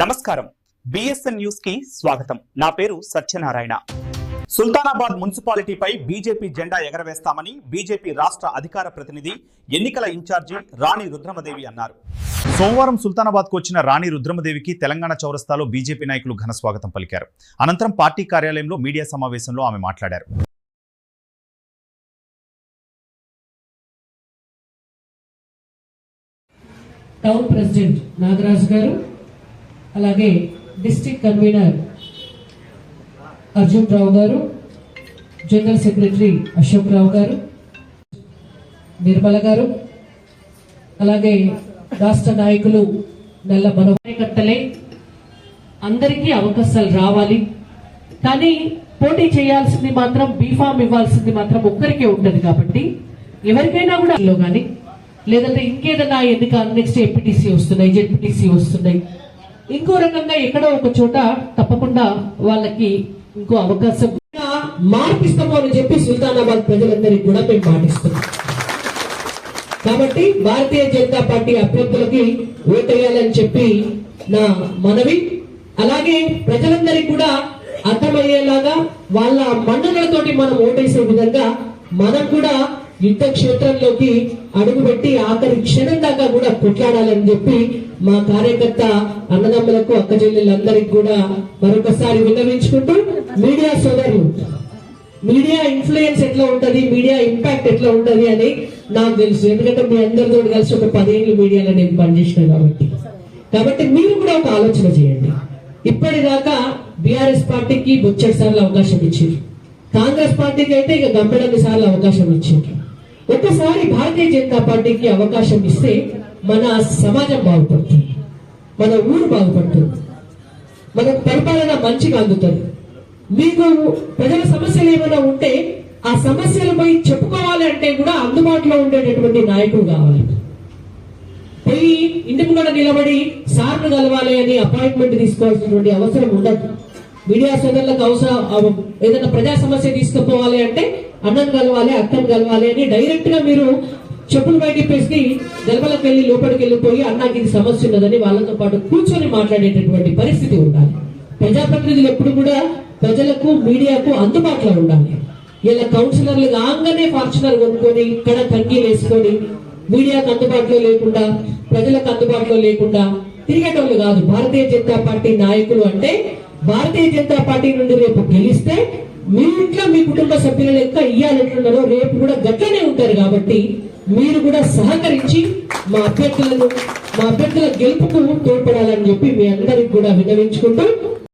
నమస్కారం, BSN news కి స్వాగతం. నా పేరు సత్యనారాయణ. సుల్తానాబాద్ మున్సిపాలిటీపై బీజేపీ జెండా ఎగరవేస్తామని బీజేపీ రాష్ట్ర అధికార ప్రతినిధి, ఎన్నికల ఇన్ఛార్జి రాణి రుద్రమదేవి అన్నారు. సోమవారం సుల్తానాబాద్కు వచ్చిన రాణి రుద్రమదేవికి తెలంగాణ చౌరస్తాలో బీజేపీ నాయకులు ఘన స్వాగతం పలికారు. అనంతరం పార్టీ కార్యాలయంలో మీడియా సమావేశంలో ఆమె మాట్లాడారు. టౌన్ ప్రెసిడెంట్ నాగరాజు గారు, అలాగే డిస్ట్రిక్ట్ కన్వీనర్ అర్జున్ రావు గారు, జనరల్ సెక్రటరీ అశోక్ రావు గారు, నిర్మల గారు, అలాగే రాష్ట్ర నాయకులు నల్ల మనోకర్తలే. అందరికీ అవకాశాలు రావాలి, కానీ పోటీ చేయాల్సింది మాత్రం బీఫామ్ ఇవ్వాల్సింది మాత్రం ఒక్కరికే ఉంటుంది. కాబట్టి ఎవరికైనా కూడా కానీ లేదంటే ఇంకేదైనా ఎన్నిక నెక్స్ట్ ఎంపీటీసీ వస్తున్నాయి, జెడ్పీటీసీ వస్తున్నాయి, ఇంకో రకంగా ఎక్కడో ఒక చోట తప్పకుండా వాళ్ళకి ఇంకో అవకాశం మార్పిస్తాము అని చెప్పి సుల్తానాబాద్ ప్రజలందరికీ కూడా మేము పాటిస్తున్నాం. కాబట్టి భారతీయ జనతా పార్టీ అభ్యర్థులకి ఓటేయాలని చెప్పి నా మనవి. అలాగే ప్రజలందరికీ కూడా అర్థమయ్యేలాగా వాళ్ళ మన్ననలతోటి మనం ఓటేసే విధంగా మనం కూడా యుద్ధ క్షేత్రంలోకి అడుగుపెట్టి ఆఖరి క్షణం దాకా కూడా కొట్లాడాలని చెప్పి మా కార్యకర్త అన్నదమ్ములకు, అక్క చెల్లెళ్ళందరికీ కూడా మరొకసారి విన్నవించుకుంటూ, మీడియా సోదరులు, మీడియా ఇన్ఫ్లుయెన్స్ ఎట్లా ఉంటది, మీడియా ఇంపాక్ట్ ఎట్లా ఉంటది అని నాకు తెలుసు. ఎందుకంటే మీ అందరితో కలిసి ఒక 10 ఏళ్ళు మీడియాలో నేను పనిచేసిన కాబట్టి మీరు కూడా ఒక ఆలోచన చేయండి. ఇప్పటిదాకా బీఆర్ఎస్ పార్టీకి బొచ్చడి సార్లు అవకాశం ఇచ్చారు, కాంగ్రెస్ పార్టీకి అయితే ఇక గంపెడన్ని సార్లు అవకాశం ఇచ్చారు. ఒక్కసారి భారతీయ జనతా పార్టీకి అవకాశం ఇస్తే మన సమాజం బాగుపడుతుంది, మన ఊరు బాగుపడుతుంది, మన పరిపాలన మంచిగా అందుతుంది. మీకు ప్రజల సమస్యలు ఏమైనా ఉంటే ఆ సమస్యలపై చెప్పుకోవాలి అంటే కూడా అందుబాటులో ఉండేటటువంటి నాయకుడు కావాలి. పోయి ఇంటి ముంగడ నిలబడి సార్లు కలవాలి అని అపాయింట్మెంట్ తీసుకోవాల్సినటువంటి అవసరం ఉండదు. మీడియా సోదరులకు అవసరం ఏదైనా ప్రజా సమస్య తీసుకుపోవాలి అంటే అన్నను కలవాలి, అక్కను కలవాలి అని డైరెక్ట్ గా మీరు చెప్పులు బయటికి పేసి గల్పలకు వెళ్ళి లోపలికి వెళ్ళిపోయి అన్నకి ఇది సమస్య ఉన్నదని వాళ్ళతో పాటు కూర్చొని మాట్లాడేటటువంటి పరిస్థితి ఉండాలి. ప్రజాప్రతినిధులు ఎప్పుడు కూడా ప్రజలకు, మీడియాకు అందుబాటులో ఉండాలి. ఇలా కౌన్సిలర్లు కాగానే ఫార్చునర్ కొనుక్కొని ఇక్కడ కంకీలు వేసుకొని మీడియాకు అందుబాటులో లేకుండా, ప్రజలకు అందుబాటులో లేకుండా తిరిగేటోళ్ళు కాదు. భారతీయ జనతా పార్టీ నాయకులు అంటే భారతీయ జనతా పార్టీ నుండి రేపు గెలిస్తే మీ ఇంట్లో మీ కుటుంబ సభ్యుల లెక్క ఇయ్యాలంటున్నారో రేపు కూడా గట్లనే ఉంటారు. కాబట్టి మీరు కూడా సహకరించి మా అభ్యర్థుల గెలుపుకు తోడ్పడాలని చెప్పి మీ అందరికి కూడా విన్నవించుకుంటూ